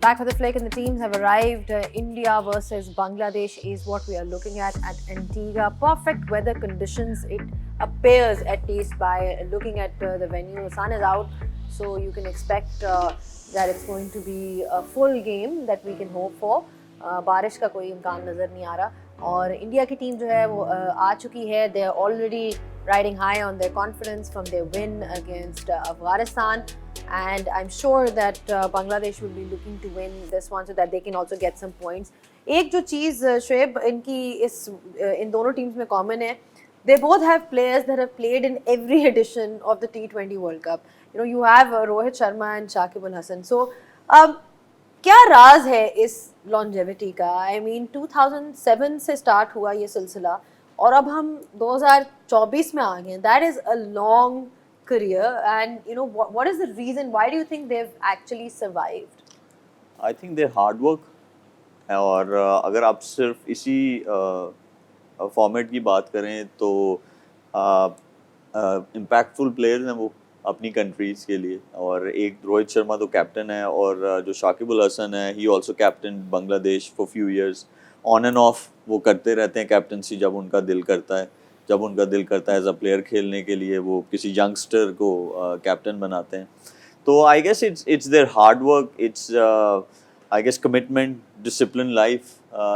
Back for the flick and the teams have arrived. India versus Bangladesh is what we are looking at Antigua. Perfect weather conditions, it appears, at least by looking at the venue. The sun is out, so you can expect that it's going to be a full game that we can hope for. बारिश का कोई इम्कान नज़र नहीं आ रहा और India की team जो है वो आ चुकी है. They are already riding high on their confidence from their win against Afghanistan. And I'm sure that Bangladesh will be looking to win this one so that they can also get some points. एक जो चीज़ शुएब इनकी इन दोनों teams में common है, they both have players that have played in every edition of the T20 World Cup. You know, you have Rohit Sharma and Shakib Al Hasan. So, क्या राज है इस longevity का? I mean, 2007 से start हुआ ये सिलसिला और अब हम 2024 में आ गए. That is a long career, and you know what is the reason? Why do you think they've actually survived? I think their hard work. और अगर आप सिर्फ इसी फॉर्मेट की बात करें तो इम्पैक्टफुल प्लेयर्स हैं वो अपनी कंट्रीज़ के लिए. और एक रोहित शर्मा तो कैप्टन है और जो शाकिब अल हसन है ही also captain Bangladesh for few years. On end of वो करते रहते हैं कैप्टनसी जब उनका दिल करता है. जब उनका दिल करता है एज अ प्लेयर खेलने के लिए वो किसी यंगस्टर को कैप्टन बनाते हैं. तो I guess it's their hard work, it's I guess commitment, discipline life,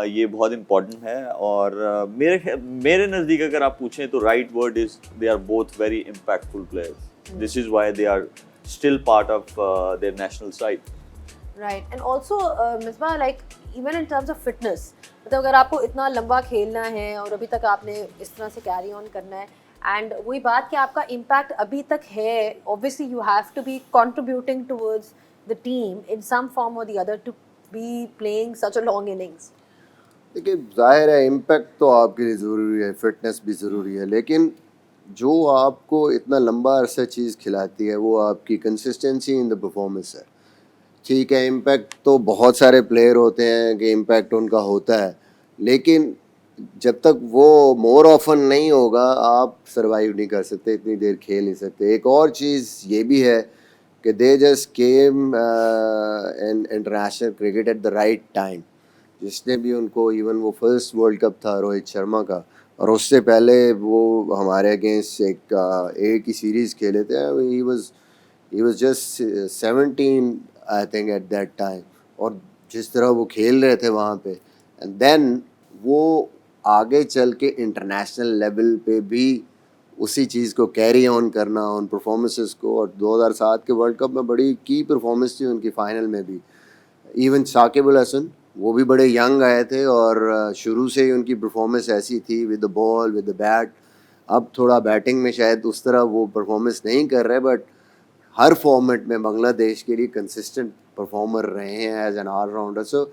ये बहुत इम्पॉर्टेंट है. और मेरे नज़दीक अगर आप पूछें तो right word is they are both very impactful players. This is why they are still part of their national side. Right, and also Misbah, like even in terms of fitness, मतलब अगर आपको इतना लंबा खेलना है और अभी तक आपने इस तरह से कैरी ऑन करना है एंड वही बात कि आपका इम्पैक्ट अभी तक है, obviously you have to be contributing towards the team in some form or the other to be playing such a long innings. देखिए जाहिर है इम्पैक्ट तो आपके लिए ज़रूरी है, फिटनेस भी ज़रूरी है, लेकिन जो आपको इतना लंबा अरसा चीज़ खिलाती है वो आपकी कंसिस्टेंसी इन द परफॉर्मेंस है. ठीक है, इम्पैक्ट तो बहुत सारे प्लेयर होते हैं कि इम्पैक्ट उनका होता है, लेकिन जब तक वो मोर ऑफन नहीं होगा आप सरवाइव नहीं कर सकते, इतनी देर खेल नहीं सकते. एक और चीज़ ये भी है कि they just came in international cricket at the right time. जिसने भी उनको, इवन वो फर्स्ट वर्ल्ड कप था रोहित शर्मा का, और उससे पहले वो हमारे अगेंस्ट एक ही सीरीज़ खेले थे. He was just 17 I think at that time. और जिस तरह वो खेल रहे थे वहाँ पे, एंड देन वो आगे चल के इंटरनेशनल लेवल पे भी उसी चीज़ को कैरी ऑन करना, उन परफॉर्मेंसेस को. और 2007 के वर्ल्ड कप में बड़ी की परफॉर्मेंस थी उनकी फाइनल में भी. इवन शाकिब अल हसन वो भी बड़े यंग आए थे और शुरू से ही उनकी परफॉर्मेंस ऐसी थी with the ball, with the bat. अब थोड़ा बैटिंग में शायद उस तरह वो परफॉर्मेंस नहीं कर रहे, बट हर फॉर्मेट में बांग्लादेश के लिए कंसिस्टेंट परफॉर्मर रहे हैं as an allrounder. So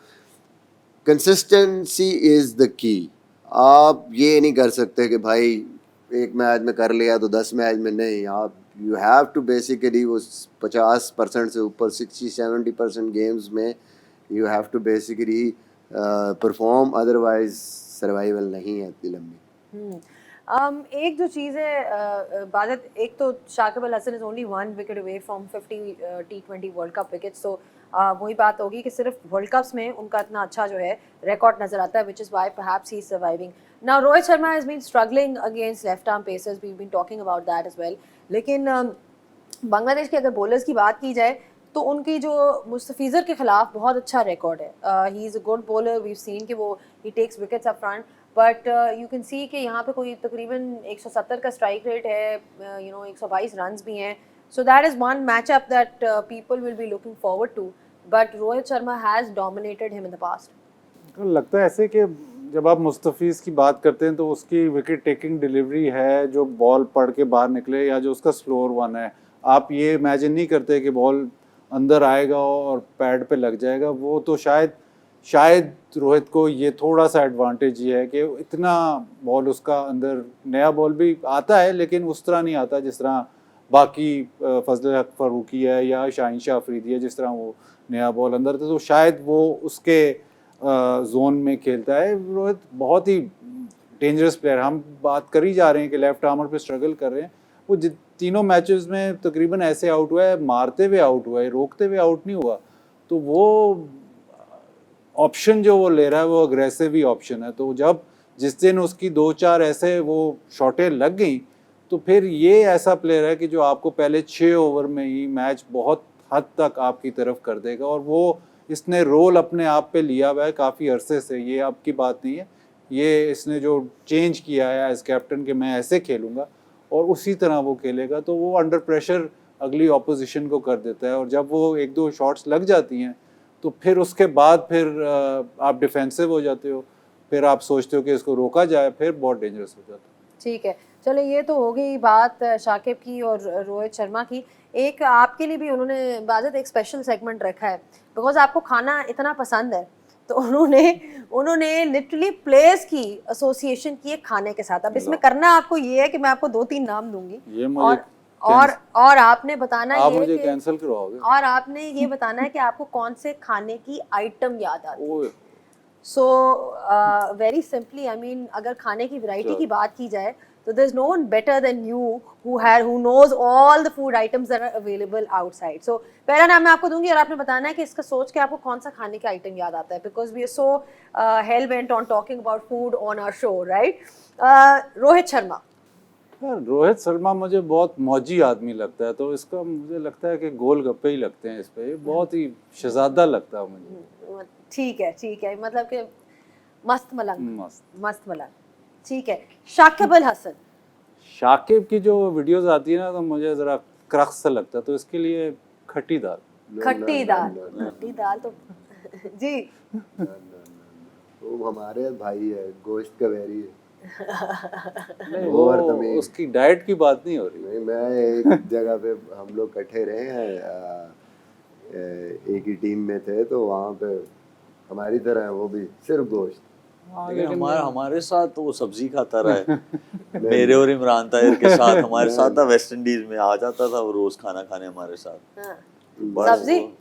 consistency is the key. आप ये नहीं कर सकते कि भाई एक मैच में कर लिया तो 10 मैच में नहीं. आप यू हैव टू बेसिकली वो 50% से ऊपर 60-70% गेम्स में you have to basically perform, otherwise survival नहीं है इतनी लंबी. एक जो चीज़ है बादत, एक तो Shakib Al Hasan is only 1 wicket away from 50 T20 world cup wickets. तो वही बात होगी कि सिर्फ वर्ल्ड कप्स में उनका इतना अच्छा जो है रिकॉर्ड नज़र आता है, which is why perhaps he is surviving. Now Rohit Sharma has been struggling against left arm pacers, we been talking about that as well. लेकिन बांग्लादेश के अगर बॉलर्स की बात की जाए तो उनकी जो मुस्तफिज़र के खिलाफ बहुत अच्छा रिकॉर्ड है. He is a good bowler, we seen कि वो he takes wickets up front, but you can see कि यहाँ पे कोई तकरीबन 170 का स्ट्राइक रेट है, यू नो 122 रन्स भी हैं. So that is one match up that people will be looking forward to, but Rohit Sharma has dominated him in the past. लगता है ऐसे कि जब आप मुस्तफिज़ की बात करते हैं तो उसकी विकेट टेकिंग डिलीवरी है, जो बॉल पढ़ के बाहर निकले या जो उसका स्लोअर वन है, आप ये इमेजिन नहीं करते कि बॉल अंदर आएगा और पैड पे लग जाएगा. वो तो शायद रोहित को ये थोड़ा सा एडवांटेज ये है कि इतना बॉल उसका अंदर, नया बॉल भी आता है लेकिन उस तरह नहीं आता जिस तरह बाकी फजल हक फारूकी है या शाहीन शाह अफरीदी है, जिस तरह वो नया बॉल अंदर था. तो शायद वो उसके जोन में खेलता है. रोहित बहुत ही डेंजरस प्लेयर. हम बात कर ही जा रहे हैं कि लेफ्ट आर्मर पे स्ट्रगल कर रहे हैं, वो तीनों मैचेस में तकरीबन ऐसे आउट हुआ है, मारते हुए आउट हुआ है, रोकते हुए आउट नहीं हुआ। तो वो ऑप्शन जो वो ले रहा है वो अग्रेसिव ही ऑप्शन है। तो जब जिस दिन उसकी 2-4 ऐसे वो शॉटें लग गई तो फिर ये ऐसा प्लेयर है कि जो आपको पहले 6 ओवर में ही मैच बहुत हद तक आपकी तरफ कर देगा। और वो इसने रोल अपने आप पे लिया हुआ है काफ़ी अरसे से, ये आपकी बात नहीं है, ये इसने जो चेंज किया है एज कैप्टन कि मैं ऐसे खेलूँगा और उसी तरह वो खेलेगा। तो वो अंडर प्रेशर अगली ऑपोजिशन को कर देता है। और जब वो 1-2 शॉट्स लग जाती हैं तो फिर उसके बाद फिर आप डिफेंसिव हो जाते हो, फिर आप सोचते हो कि इसको रोका जाए, फिर बहुत डेंजरस हो जाता है। ठीक है, चलो ये तो हो गई बात शाकिब की और रोहित शर्मा की। एक आपके लिए भी उन्होंने बाज़त एक स्पेशल सेगमेंट रखा है, बिकॉज आपको खाना इतना पसंद है तो उन्होंने लिटरली प्लेयर्स की एसोसिएशन की है खाने के साथ। अब इसमें करना आपको ये है कि मैं आपको 2-3 नाम दूंगी, ये मुझे और आपने बताना आप ये मुझे कि कैंसिल करवाओगे। और आपने ये बताना है कि आपको कौन से खाने की आइटम याद आती है। ओए so very simply, I mean अगर खाने की वैरायटी की बात की जाए तो there is no one better than you who knows all the food items that are available outside. So पहला नाम मैं आपको दूंगी और आपने बताना है कि इसका सोच के आपको कौन सा खाने का आइटम याद आता है, because we are so hell bent on talking about food on our show, right? Rohit Sharma. यार रोहित शर्मा मुझे बहुत मौजी आदमी लगता है, तो इसका मुझे लगता है कि गोलगप्पे ही लगते हैं इस पे, बहुत ही शहजादा लगता है मुझे। ठीक है, मतलब कि मस्त मलंग। मस्त। ठीक है, शाकिब अल हसन। शाकिब की जो वीडियोस आती है ना तो मुझे जरा क्रक्स सा लगता है, तो इसके लिए खट्टी दाल। खट्टी दाल तो जी वो हमारे भाई है, गोश्त का वैरी है। नहीं, वो उसकी डाइट की बात नहीं हो रही। नहीं, मैं एक जगह पे हम लोग इकट्ठे रहे हैं, एक ही टीम में थे, तो वहाँ पे हमारी तरह है, वो भी सिर्फ गोश्त। लेकिन हमारे साथ तो वो सब्जी खाता रहा है मेरे और इमरान ताहिर के साथ हमारे साथ था वेस्ट इंडीज में, आ जाता था वो रोज खाना खाने हमारे साथ।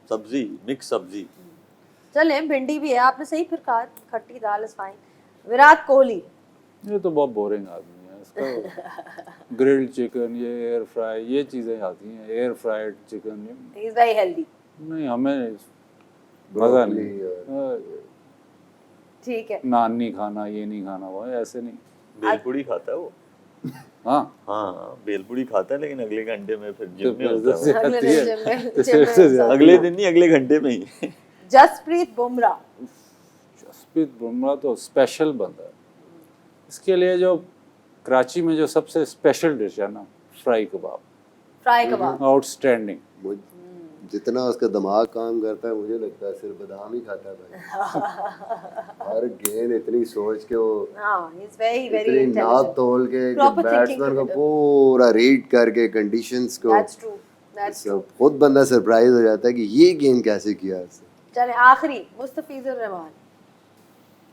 सब्जी मिक्स सब्जी। चले भिंडी भी है, आपने सही फिर कहा, खट्टी दाल इज फाइन। विराट कोहली। ये तो बहुत बोरिंग आदमी है, इसका ग्रिल्ड चिकन, ये एयर फ्राई, ये चीजें आती हैं, air fried chicken. He is very healthy. नहीं, हमें मजा नहीं। ठीक है, नान नहीं खाना, ये नहीं खाना, वो ऐसे नहीं। बेलपुड़ी खाता है वो। हाँ बेलपुड़ी खाता है, लेकिन अगले घंटे में फिर जिम में होता है। अगले दिन नहीं, अगले घंटे में ही। जसप्रीत बुमराह। जसप्रीत बुमराह तो स्पेशल बंदा है। इसके लिए जो कराची में जो सबसे स्पेशल डिश है ना, फ्राई कबाब। आउटस्टैंडिंग। जितना उसका दिमाग काम करता है, मुझे लगता है सिर्फ बादाम ही खाता है भाई। हर गेंद इतनी सोच के वो इतनी नाप तोल के बैट्समैन को पूरा रीड करके कंडीशंस को, खुद बंदा सरप्राइज हो जाता है कि ये गेंद कैसे किया उसने। चले आखिरी, मुस्तफिजुर रहमान।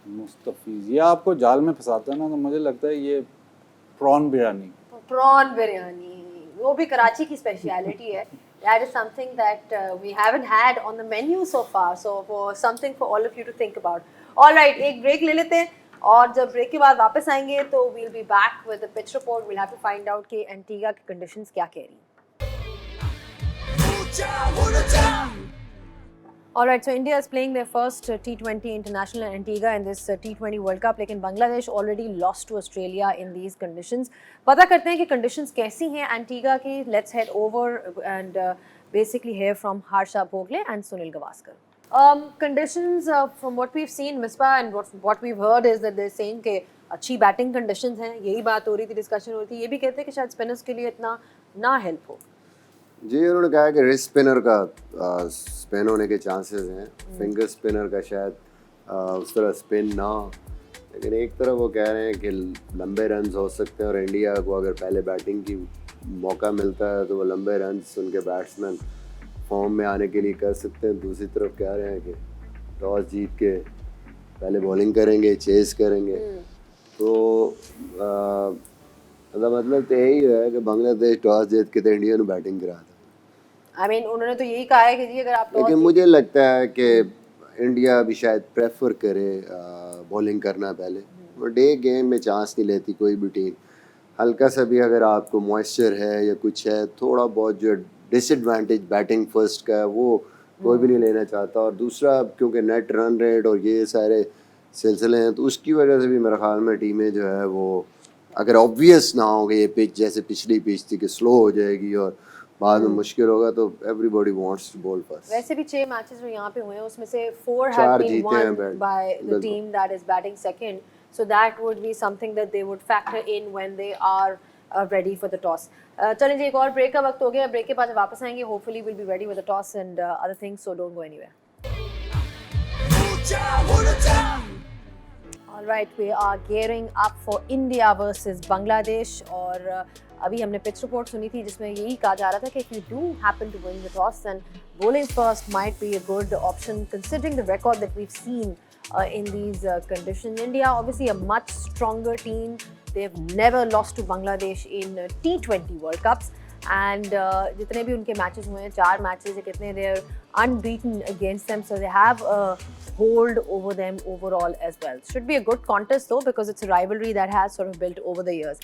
मुस्तफिज ये आपको जाल में फंसाता है ना, तो मुझे लगता है ये प्रॉन बिरयानी, वो भी कराची की स्पेशलिटी है। That is something that we haven't had on the menu so far, so for something for all of you to think about. All right, एक ब्रेक ले लेते हैं और जब ब्रेक के बाद वापस आएंगे तो we'll be back with the pitch report. We'll have to find out कि एंटीगा की conditions क्या कह रही हैं। All right, so India is playing their first T20 international in Antigua in this T20 World Cup, लेकिन Bangladesh already lost to Australia in these conditions. पता करते हैं कि conditions कैसी हैं Antigua की. Let's head over and basically hear from Harsha Bhogle and Sunil Gavaskar. Conditions from what we've seen, Misbah, and what we've heard is that they're saying कि अच्छी batting conditions हैं. यही बात हो रही थी, डिस्कशन हो रही थी. ये भी कहते हैं कि शायद स्पिनर्स के लिए इतना ना हेल्प हो। जी, उन्होंने कहा कि रिस्ट स्पिनर का स्पिन होने के चांसेस हैं, फिंगर स्पिनर का शायद उस तरह स्पिन ना, लेकिन एक तरफ वो कह रहे हैं कि लंबे रन्स हो सकते हैं और इंडिया को अगर पहले बैटिंग की मौका मिलता है तो वो लंबे रन्स उनके बैट्समैन फॉर्म में आने के लिए कर सकते हैं। दूसरी तरफ कह रहे हैं कि टॉस जीत के पहले बॉलिंग करेंगे, चेस करेंगे, तो मतलब तो यही है कि बांग्लादेश टॉस जीत के तो इंडिया को बैटिंग करा था। I mean, उन्होंने तो यही कहा है कि जी अगर आप लेकिन मुझे लगता है कि इंडिया भी शायद प्रेफर करे बॉलिंग करना पहले, और डे गेम में चांस नहीं लेती कोई भी टीम। हल्का सा भी अगर आपको मॉइस्चर है या कुछ है, थोड़ा बहुत जो डिसएडवांटेज बैटिंग फर्स्ट का है वो कोई भी नहीं लेना चाहता। और दूसरा क्योंकि नेट रन रेट और ये सारे सिलसिले हैं तो उसकी वजह से भी मेरे ख्याल में टीमें जो है वो अगर ऑब्वियस ना हो कि ये पिच जैसे पिछली पिच थी कि स्लो हो जाएगी और बाद में मुश्किल होगा, तो everybody wants to bowl first. वैसे भी 6 मैचेस जो यहाँ पे हुए हैं उसमें से 4 have चार been जीते हैं won by the बिल्कुल। team that is batting second, so that would be something that they would factor in when they are ready for the toss. चलें जी, एक और ब्रेक का वक्त हो गया। ब्रेक के बाद जब वापस आएंगे hopefully we'll be ready with the toss and other things, so don't go anywhere. All right, we are gearing up for India versus Bangladesh और अभी हमने पिच रिपोर्ट सुनी थी जिसमें यही कहा जा रहा था कि if you do happen to win the toss then bowling first might be a good option considering the record that we've seen in these conditions. India obviously a much stronger team. They've never lost to Bangladesh in T20 World Cups and जितने भी उनके matches हुए हैं 4 matches या कितने they are unbeaten against them, so they have a hold over them overall as well. Should be a good contest though because it's a rivalry that has sort of built over the years.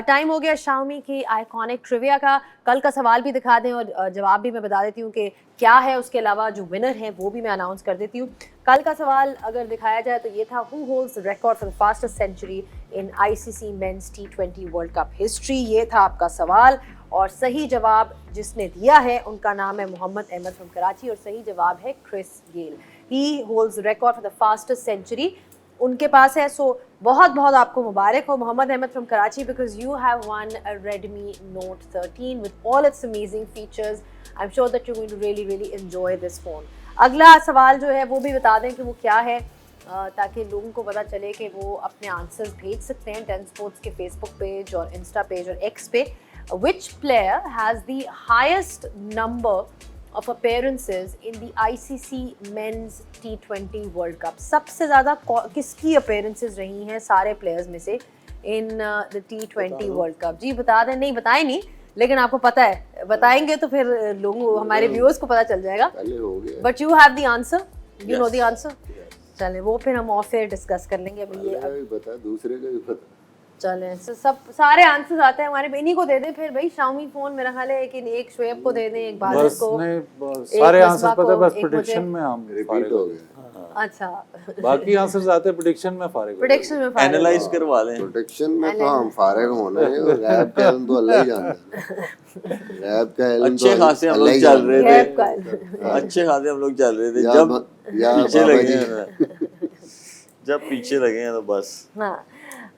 Time हो गया Xiaomi की iconic trivia का। कल का सवाल भी दिखा दें और जवाब भी मैं बता देती हूँ कि क्या है, उसके अलावा जो विनर है वो भी मैं अनाउंस कर देती हूँ। कल का सवाल अगर दिखाया जाए तो ये था, who holds the record for the fastest century in ICC men's T20 world cup history, ये था आपका सवाल। और सही जवाब जिसने दिया है उनका नाम है मोहम्मद अहमद फ्रॉम कराची और सही जवाब है Chris Gayle. He holds record for the fastest century, उनके पास है। सो बहुत बहुत आपको मुबारक हो Mohammad Ahmed from Karachi because you have won a Redmi Note 13 with all its amazing features. I am sure that you going to really enjoy this phone. अगला सवाल जो है वो भी बता दें कि वो क्या है ताकि लोगों को पता चले कि वो अपने आंसर्स भेज सकते हैं 10 स्पोर्ट्स के फेसबुक पेज और इंस्टा पेज और एक्स पे। Which player has the highest number of appearances in the ICC Men's T20 World Cup? सबसे ज़्यादा किसकी appearances रही हैं सारे players में से in the T20 World Cup? जी बता दें, नहीं बताए नहीं लेकिन आपको पता है, बताएंगे तो फिर लोगों हमारे व्यूअर्स को पता चल जाएगा। But you have the answer, you know the answer. चलें वो फिर हम ऑफ एयर डिस्कस कर लेंगे। अभी ये पता दूसरे का भी पता। चलें सब सारे आंसर्स आते हैं हमारे, इन्हीं को दे दें फिर भाई। Xiaomi फोन मेरा ख्याल है कि एक शोएब को दे दें, एक बादल को, सारे आंसर पता है, बस प्रेडिक्शन में हम रिपीट हो गए। अच्छा बाकी आंसर्स आते हैं प्रेडिक्शन में फारिग। प्रेडिक्शन में फारिग एनालाइज करवा लें। प्रोटेक्शन में तो हम फारिग होना है और रैप का इल्म तो अल्लाह ही जानता है। रैप का इल्म अच्छे खासे हम लोग चल रहे रैप का थे, अच्छे खासे हम लोग चल रहे थे, जब पीछे लगे हैं जब पीछे लगे हैं तो बस। हाँ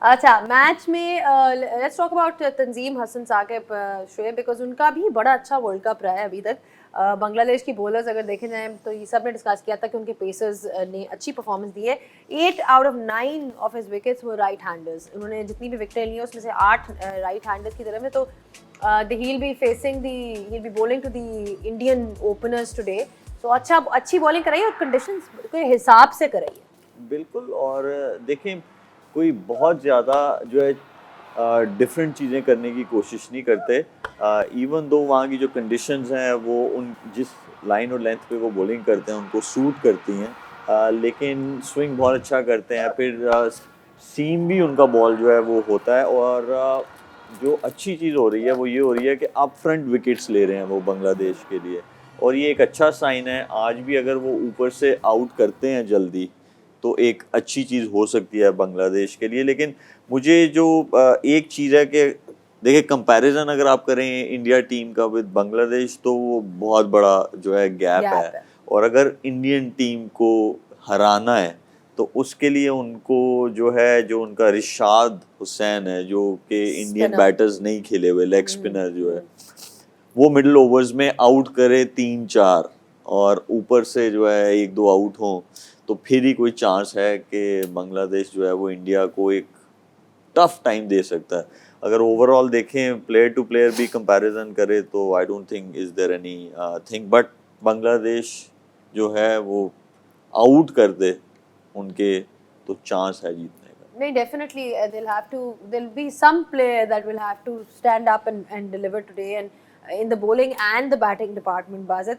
अच्छा, मैच में let's talk about Tanzim Hasan Sakib Shoaib because उनका भी बड़ा अच्छा वर्ल्ड कप रहा है अभी तक। बांग्लादेश की बॉलर्स अगर देखे जाएँ तो ये सब ने डिस्कस किया था कि उनके पेसर्स ने अच्छी परफॉर्मेंस दी है। 8 out of 9 of his wickets वो राइट हैंडर्स, उन्होंने जितनी भी विकेटें ली हैं उसमें से 8 राइट हैंडर्स की तरफ है। तो he'll be bowling to the Indian openers today. So अच्छी बॉलिंग कराई और कंडीशंस के हिसाब से कराई है। बिल्कुल, और देखें कोई बहुत ज़्यादा जो है डिफरेंट चीज़ें करने की कोशिश नहीं करते। इवन दो वहाँ की जो कंडीशंस हैं वो उन जिस लाइन और लेंथ पे वो बॉलिंग करते हैं उनको सूट करती हैं, लेकिन स्विंग बहुत अच्छा करते हैं। फिर सीम भी उनका बॉल जो है वो होता है। और जो अच्छी चीज़ हो रही है वो ये हो रही है कि अप फ्रंट विकेट्स ले रहे हैं वो बांग्लादेश के लिए, और ये एक अच्छा साइन है। आज भी अगर वो ऊपर से आउट करते हैं जल्दी तो एक अच्छी चीज़ हो सकती है बांग्लादेश के लिए। लेकिन मुझे जो एक चीज़ है कि देखिए कंपैरिजन अगर आप करें इंडिया टीम का विद बांग्लादेश तो वो बहुत बड़ा जो है गैप है। और अगर इंडियन टीम को हराना है तो उसके लिए उनको जो है जो उनका रिशाद हुसैन है जो कि इंडियन बैटर्स नहीं खेले हुए लेग स्पिनर जो है वो मिडिल ओवर्स में आउट करे 3-4 और ऊपर से जो है 1-2 आउट हों तो फिर ही कोई चांस है कि बांग्लादेश जो है वो इंडिया को एक टफ टाइम दे सकता है। अगर ओवरऑल देखें प्लेयर टू प्लेयर भी कंपैरिजन करे तो I don't think is there anything, but Bangladesh जो है वो आउट कर दे उनके तो चांस है जीतने का। नहीं, definitely there'll be some player that will have to stand up and deliver today, and in the bowling and the batting department, Bazid.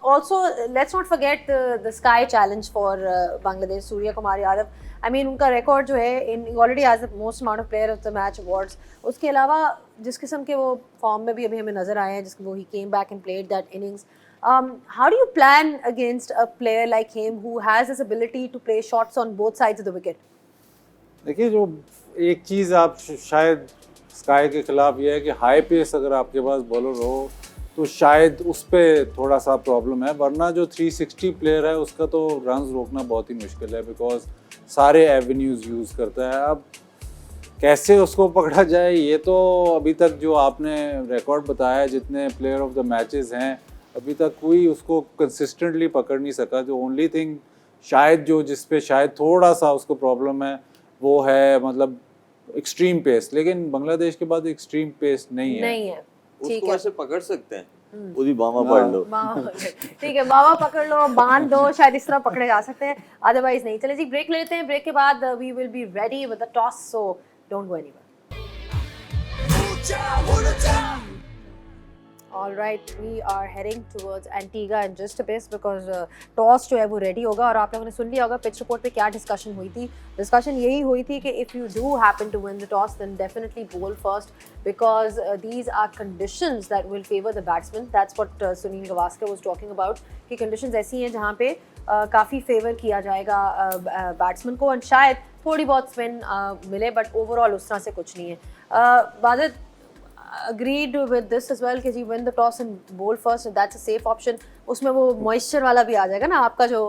Also, let's not forget the Sky Challenge for Bangladesh, Surya Kumar Yadav. I mean, उनका record जो है, he already has the most amount of player of the match awards. उसके अलावा जिस किस्म के वो form में भी अभी हमें नजर आए हैं, जिसको वो he came back and played that innings. How do you plan against a player like him who has this ability to play shots on both sides of the wicket? देखिए, जो एक चीज़ आप शायद स्काई के खिलाफ ये है कि हाई पेस अगर आपके पास बॉलर हो तो शायद उस पर थोड़ा सा प्रॉब्लम है, वरना जो 360 प्लेयर है उसका तो रन्स रोकना बहुत ही मुश्किल है, बिकॉज सारे एवेन्यूज़ यूज़ करता है। अब कैसे उसको पकड़ा जाए, ये तो अभी तक जो आपने रिकॉर्ड बताया, जितने प्लेयर ऑफ द मैचेस हैं, अभी तक कोई उसको कंसिस्टेंटली पकड़ नहीं सका। जो ओनली थिंग शायद जो जिस पे शायद थोड़ा सा उसको प्रॉब्लम है वो है मतलब एक्सट्रीम पेस, लेकिन बांग्लादेश के बाद एक्सट्रीम पेस नहीं है। ठीक उसको है, ऐसे पकड़ सकते हैं, उसकी बामा पकड़ लो। ठीक है, बाबा पकड़ लो, बांध दो, शायद इस तरह पकड़े जा सकते हैं, अदरवाइज नहीं। चलिए जी, ब्रेक लेते हैं, ब्रेक के बाद we will be ready with the toss, so don't go anywhere. All right, we are heading towards Antigua in just a bit because toss जो है वो रेडी होगा। और आप लोगों ने सुन लिया होगा पिच रिपोर्ट पे क्या डिस्कशन हुई थी। डिस्कशन यही हुई थी कि if you do happen to win the toss then definitely bowl first because these are conditions that will favor the batsman. That's what Sunil Gavaskar was talking about कि conditions ऐसी हैं जहाँ पे काफ़ी फेवर किया जाएगा बैट्समैन को, और शायद थोड़ी बहुत स्पिन मिले, बट ओवरऑल उस तरह से कुछ नहीं है। बादल agreed with this as well कि जी win the toss and bowl first, and that's a safe option. उसमें वो moisture वाला भी आ जाएगा ना, आपका जो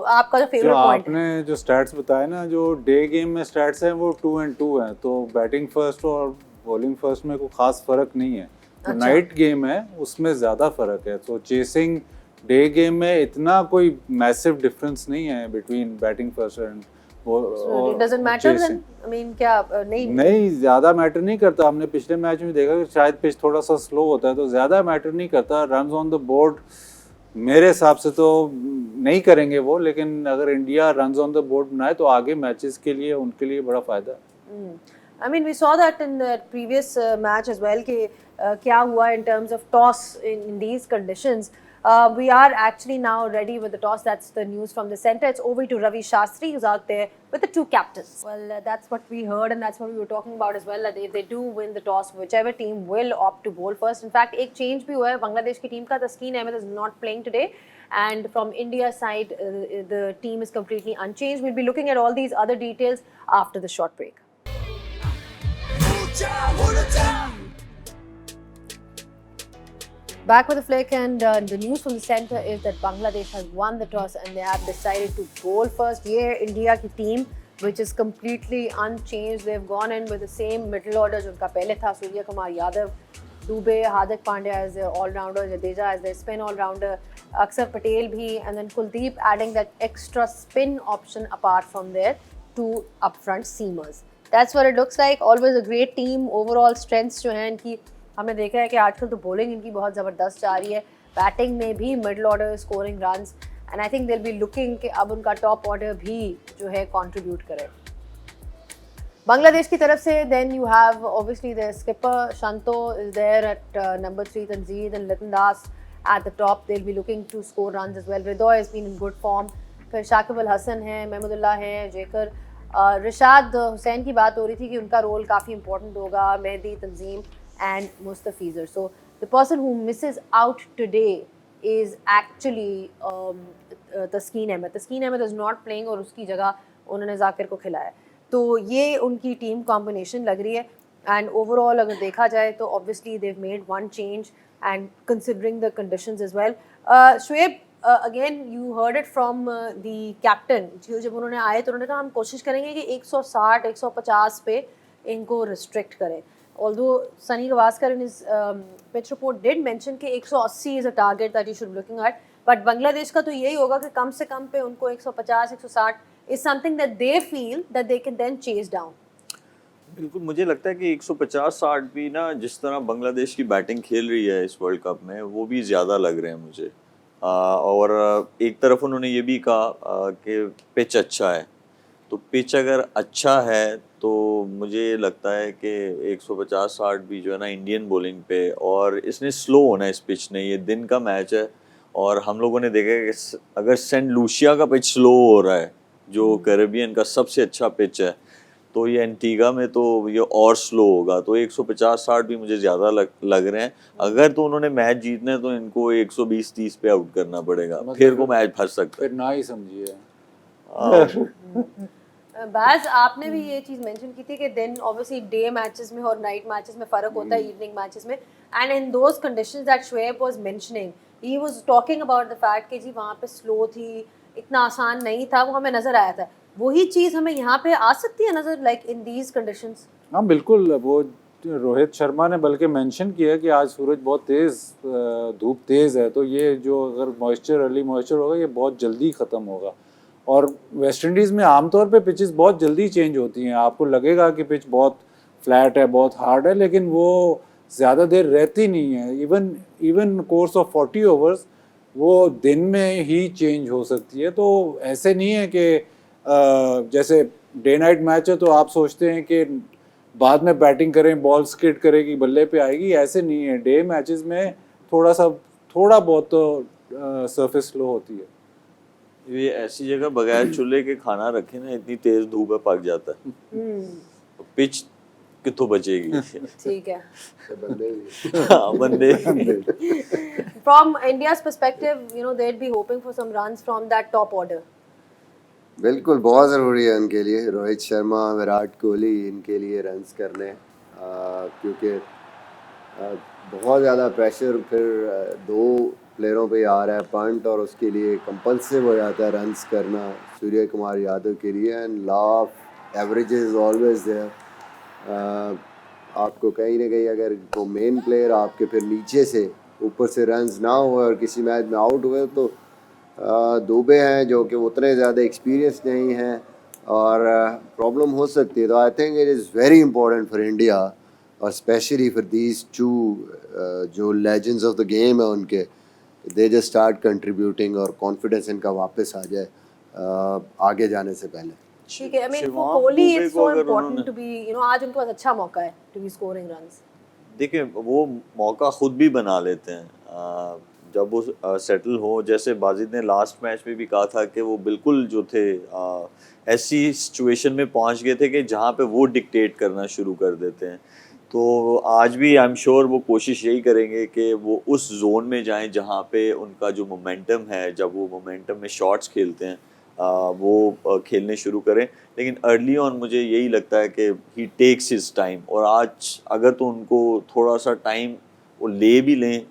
favorite point आपने जो स्टैट्स बताए ना, जो डे गेम में स्टैट्स हैं वो 2 and 2 हैं, तो बैटिंग फर्स्ट और बॉलिंग फर्स्ट में कोई खास फर्क नहीं है। तो नाइट गेम है उसमें ज़्यादा फर्क है, तो चेसिंग डे गेम में इतना कोई मैसिव डिफरेंस नहीं है between batting first and it doesn't matter then? I mean, क्या नहीं ज़्यादा मैटर नहीं करता। हमने पिछले मैच में देखा कि शायद पिच थोड़ा सा स्लो होता है तो ज़्यादा मैटर नहीं करता। रन्स ऑन द बोर्ड मेरे हिसाब से तो नहीं करेंगे वो, लेकिन अगर India runs on the board बनाए तो आगे मैचेस के लिए उनके लिए बड़ा फ़ायदा है। I mean, we saw that in the previous match as well कि क्या हुआ in terms of toss in these conditions. We are actually now ready with the toss. That's the news from the centre. It's over to Ravi Shastri, who's out there with the two captains. Well, that's what we heard and that's what we were talking about as well. That if they do win the toss, whichever team will opt to bowl first. In fact, एक change भी हुआ है बांग्लादेश की team का। Taskin Ahmed is not playing today, and from India's side, the team is completely unchanged. We'll be looking at all these other details after the short break. Back with the flick, and the news from the centre is that Bangladesh has won the toss and they have decided to bowl first. Yeah, India की team, which is completely unchanged. They've gone in with the same middle order जो उनका पहले था, Surya Kumar Yadav, Dubey, Hardik Pandya as their all-rounder, Jadeja as their spin all-rounder, Akshar Patel bhi, and then Kuldeep adding that extra spin option apart from their two upfront seamers. That's what it looks like. Always a great team. Overall strengths जो हैं इनकी, हमने देखा है कि आजकल तो bowling इनकी बहुत ज़बरदस्त जा रही है, बैटिंग में भी middle order scoring runs, and I think they will be looking कि अब उनका टॉप ऑर्डर भी जो है कंट्रीब्यूट करे। बांग्लादेश की तरफ से then you have obviously the skipper Shanto is there at number 3, Tanzid and Litton Das at the top. They will be looking to score runs as well. Hridoy has been in good form, फिर शाकिब अल हसन है, महमूदुल्लाह है, जेकर, रिशाद हुसैन की बात हो रही थी कि उनका रोल काफ़ी इंपॉर्टेंट होगा, मेहदी, तंजीम and Mustafizur. So the person who misses out today is actually Taskin Ahmed. Taskin Ahmed is not playing और उसकी जगह उन्होंने जाकिर को खिलाया, तो ये उनकी टीम कॉम्बिनेशन लग रही है। एंड ओवरऑल अगर देखा जाए तो obviously they've made one change and considering the conditions as well. Shoaib, again you heard it from the captain, जब उन्होंने आए तो उन्होंने कहा हम कोशिश करेंगे कि 160 150 पे इनको रिस्ट्रिक्ट करें। Although Sunil Gavaskar in his pitch report did mention कि 180 is a target that you should be looking at, but Bangladesh का तो यही होगा कि कम से कम पे उनको 150 160 is something that they feel that they can then chase down. बिल्कुल, मुझे लगता है कि 150-60 भी ना, जिस तरह बांग्लादेश की बैटिंग खेल रही है इस वर्ल्ड कप में, वो भी ज़्यादा लग रहे हैं मुझे। और एक तरफ उन्होंने ये भी कहा कि पिच अच्छा है, तो पिच अगर अच्छा है तो मुझे लगता है कि 150-60 भी जो है ना इंडियन बॉलिंग पे, और इसने स्लो होना है इस पिच ने, ये दिन का मैच है और हम लोगों ने देखा है कि अगर सेंट लूसिया का पिच स्लो हो रहा है जो कैरेबियन का सबसे अच्छा पिच है, तो ये एंटीगा में तो ये और स्लो होगा। तो 150-60 भी मुझे ज़्यादा लग रहे हैं। अगर तो उन्होंने मैच जीतना है तो इनको 120-30 पे आउट करना पड़ेगा, मतलब फिर को मैच फंस सकता है। फिर ना ही समझिए। बाज आपने भी ये चीज़ मेंशन की थी कि दिन ऑब्वियसली डे मैचेस में और नाइट मैचेस में फ़र्क होता है, इवनिंग मैचेस में, and in those conditions that Shoaib was mentioning, he was talking about the fact कि जी वहाँ पे स्लो थी, इतना आसान नहीं था, वो हमें नज़र आया था। वही चीज़ हमें यहाँ पे आ सकती है नज़र, लाइक इन दीज कंडीशंस? हाँ बिल्कुल, वो रोहित शर्मा ने बल्कि मेंशन किया कि आज सूरज बहुत तेज़, धूप तेज़ है, तो ये जो अगर मॉइस्चर, अर्ली मॉइस्चर होगा, ये बहुत जल्दी ख़त्म होगा। और वेस्ट इंडीज़ में आमतौर पे पिचेस बहुत जल्दी चेंज होती हैं, आपको लगेगा कि पिच बहुत फ्लैट है, बहुत हार्ड है, लेकिन वो ज़्यादा देर रहती नहीं है। इवन कोर्स ऑफ 40 ओवर्स वो दिन में ही चेंज हो सकती है। तो ऐसे नहीं है कि जैसे डे नाइट मैच है तो आप सोचते हैं कि बाद में बैटिंग करें, बॉल स्किड करेगी, बल्ले पे आएगी, ऐसे नहीं है। डे मैचेस में थोड़ा बहुत तो सरफेस स्लो होती है। ये ऐसी जगह बगैर चूल्हे के खाना रखे ना, इतनी तेज धूप है पक जाता है, तो पिच कितों बचेगी। ठीक है। हाँ, बंदे From India's perspective, you know, they'd be hoping for some runs from that top order. बिल्कुल बहुत ज़रूरी है उनके लिए, रोहित शर्मा, विराट कोहली, इनके लिए रन्स करने, क्योंकि बहुत ज़्यादा प्रेशर फिर दो प्लेयरों पे आ रहा है, पंट, और उसके लिए कंपल्सिव हो जाता है रन्स करना सूर्य कुमार यादव के लिए। And law of average is always there. आपको कहीं ना कहीं अगर वो मेन प्लेयर आपके फिर नीचे से ऊपर से रन्स ना हुए और किसी मैच में आउट हुए, तो दुबे हैं जो कि उतने ज़्यादा एक्सपीरियंस नहीं हैं और प्रॉब्लम हो सकती है। तो I think it is very important for India, और स्पेशली फॉर दीज टू जो लेजेंड्स ऑफ द गेम है उनके, दे जस्ट स्टार्ट कंट्रीब्यूटिंग और कॉन्फिडेंस इनका वापस आ जाए आगे जाने से पहले। ठीक है, I mean for Shivam Kohli Dubey it's को so अगर important उन्होंने- to be, you know, आज उनके पास अच्छा मौका है to be scoring runs. देखिए वो मौका खुद भी बना लेते हैं जब वो सेटल हो। जैसे बाजिद ने लास्ट मैच में भी कहा था कि वो बिल्कुल जो थे ऐसी सिचुएशन में पहुंच गए थे कि जहां पे वो डिक्टेट करना शुरू कर देते हैं। तो आज भी आई एम श्योर वो कोशिश यही करेंगे कि वो उस जोन में जाएं जहां पे उनका जो मोमेंटम है, जब वो मोमेंटम में शॉट्स खेलते हैं वो खेलने शुरू करें। लेकिन अर्ली ऑन मुझे यही लगता है कि ही टेक्स हिज टाइम, और आज अगर तो उनको थोड़ा सा टाइम वो ले भी लें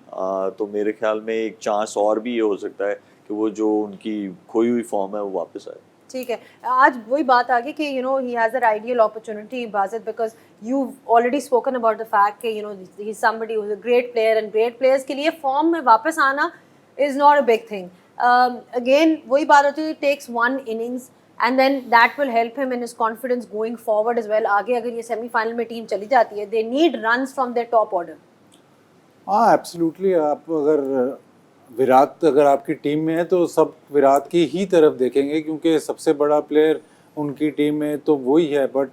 तो मेरे ख्याल में एक चांस और भी ये हो सकता है कि वो जो उनकी खोई हुई फॉर्म है वो वापस आए। ठीक है, आज वही बात आ गई कि you know he has that ideal opportunity, Basit, because you've already spoken about the fact कि you know he's somebody who's a great player, and great players के लिए फॉर्म में वापस आना is not a big thing. Again वही बात होती है, takes one innings and then that will help him in his confidence going forward as well. आगे अगर ये सेमीफाइनल में टीम चली जाती है, they need runs from their top order. हाँ एब्सोल्युटली। आप अगर विराट अगर आपकी टीम में है तो सब विराट की ही तरफ देखेंगे, क्योंकि सबसे बड़ा प्लेयर उनकी टीम में तो वही है। बट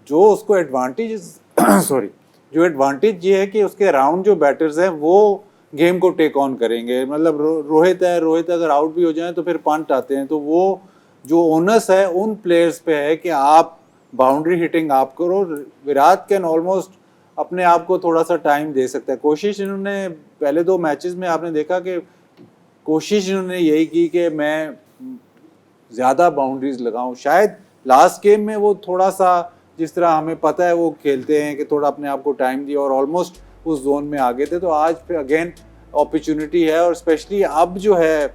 जो उसको एडवांटेज सॉरी जो एडवांटेज ये है कि उसके अराउंड जो बैटर्स हैं वो गेम को टेक ऑन करेंगे। मतलब रोहित है, रोहित अगर आउट भी हो जाए तो फिर पंट आते हैं, तो वो जो ओनस है उन प्लेयर्स पे है कि आप बाउंड्री हिटिंग आप करो। विराट कैन ऑलमोस्ट अपने आप को थोड़ा सा टाइम दे सकता है। कोशिश इन्होंने पहले दो मैचेस में आपने देखा कि कोशिश इन्होंने यही की कि मैं ज़्यादा बाउंड्रीज लगाऊं। शायद लास्ट गेम में वो थोड़ा सा, जिस तरह हमें पता है वो खेलते हैं, कि थोड़ा अपने आप को टाइम दिया और ऑलमोस्ट उस जोन में आ गए थे। तो आज फिर अगेन अपॉर्चुनिटी है, और स्पेशली अब जो है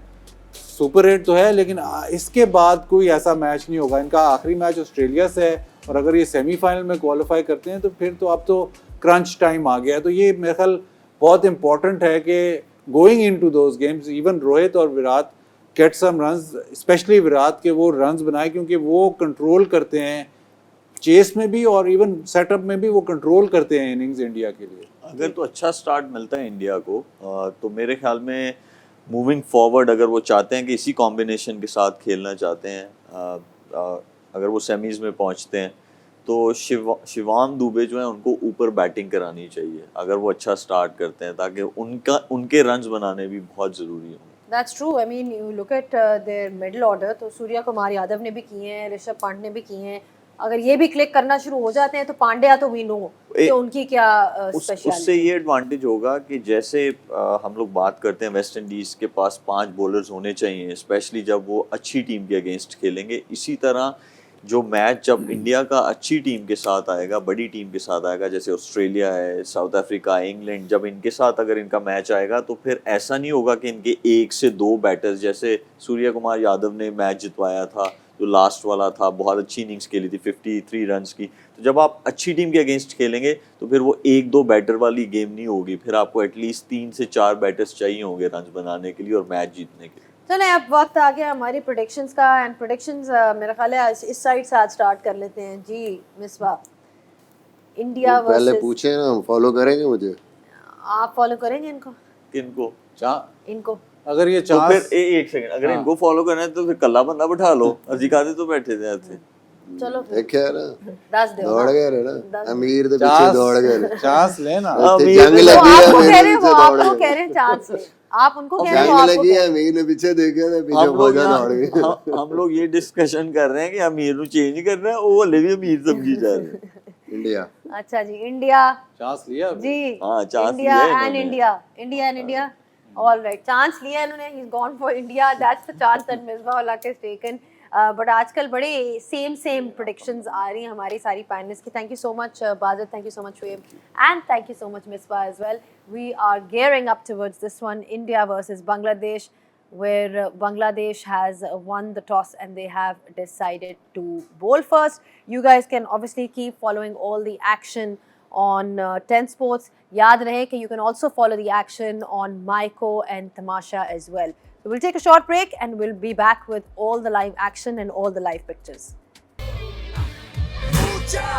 सुपर 8 तो है, लेकिन इसके बाद कोई ऐसा मैच नहीं होगा। इनका आखिरी मैच ऑस्ट्रेलिया से है, और अगर ये सेमीफाइनल में क्वालिफाई करते हैं तो फिर तो अब तो क्रंच टाइम आ गया है। तो ये मेरे ख्याल बहुत इंपॉर्टेंट है कि going into those games even Rohit और Virat get some runs, especially Virat के वो रन्स बनाए, क्योंकि वो कंट्रोल करते हैं चेस में भी और इवन सेटअप में भी, वो कंट्रोल करते हैं इनिंग्स इंडिया के लिए। अगर तो अच्छा स्टार्ट मिलता है इंडिया को तो मेरे ख्याल में मूविंग फॉरवर्ड, अगर वो चाहते हैं कि इसी कॉम्बिनेशन के साथ खेलना चाहते हैं, अगर वो सेमीज में पहुंचते हैं तो शिवाम दुबे जो है उनको ऊपर बैटिंग करानी चाहिए अगर वो अच्छा स्टार्ट करते हैं, ताकि उनके रन्स बनाने भी बहुत ज़रूरी हों। That's true. I mean, you look at their middle order, तो सूर्या कुमार यादव ने भी किए हैं, ऋषभ पंत ने भी किए हैं. अगर ये भी क्लिक करना शुरू हो जाते हैं तो पांड्या तो वी नो कि उनकी क्या स्पेशलिटी. उससे ये एडवांटेज होगा कि जैसे हम लोग बात करते हैं वेस्ट इंडीज़ के पास 5 बॉलर्स होने चाहिए, स्पेशली जब वो अच्छी टीम के अगेंस्ट खेलेंगे। इसी तरह जो मैच जब इंडिया का अच्छी टीम के साथ आएगा, बड़ी टीम के साथ आएगा, जैसे ऑस्ट्रेलिया है, साउथ अफ्रीका, इंग्लैंड, जब इनके साथ अगर इनका मैच आएगा तो फिर ऐसा नहीं होगा कि इनके 1 से 2 बैटर्स, जैसे सूर्या कुमार यादव ने मैच जितवाया था जो लास्ट वाला था, बहुत अच्छी इनिंग्स खेली थी 53 रन्स की। तो जब आप अच्छी टीम के अगेंस्ट खेलेंगे तो फिर वो 1-2 बैटर वाली गेम नहीं होगी, फिर आपको एटलीस्ट 3 से 4 बैटर्स चाहिए होंगे रन्स बनाने के लिए और मैच जीतने के लिए। चलें, अब वक्त आ गया हमारी प्रेडिक्शंस का, एंड प्रेडिक्शंस मेरा ख्याल है इस साइड से आज स्टार्ट कर लेते हैं जी। मिसबा, इंडिया तो पहले वर्सेस, पूछे ना, फॉलो करेंगे मुझे? आप फॉलो करेंगे इनको? किनको? इनको अगर ये तो चांस फिर एक सेकंड, अगर हाँ। इनको फॉलो करना है तो फिर कल्ला बंदा बिठा लो, अजीकादे तो बैठे थे ऐसे। चलो फिर देखिया ना, दस दो दौड़ ना। गए रे ना, दस। अमीर दे पीछे दौड़ गए। चांस लेना। इतनी अमीर जंग ने- लगी वो है, आपको अमीर कह ने रहे हैं, वो पीछे दौड़ आपको गए। कह रहे हैं चांस ले, आप उनको कह रहे हैं, जंग वो आपको लगी कह है, रहे हैं। अमीर ने पीछे देखे थे, पीछे हम लोग भोजन यहाँ- दौड़ गए। हम लोग ये डिस्कशन कर रहे हैं कि अमीर को चेंज कर रहे हैं, वो हले भी अमीर समझी जा रहे हैं। इंडिया। अच्छा जी, इंडिया चांस लिया अभी? जी, हाँ, चांस इंडिया लिया एंड इन्होंने। India and India, all right, chance लिया इन्होंने, he is gone for India, that's the chance that Misbah ul Haq has taken. But आजकल बड़े सेम प्रेडिक्शंस आ रही हैं हमारी सारी पैनलिस्ट की। Thank you so much Bajid, thank you so much Shoaib, and thank you so much Misba as well. We are gearing up towards this one, India versus Bangladesh, where Bangladesh has won the toss and they have decided to bowl first. You guys can obviously keep following all the action on 10 Sports. Yaad rahe कि you can also follow the action on Myco and Tamasha as well. So we'll take a short break and we'll be back with all the live action and all the live pictures. Ucha,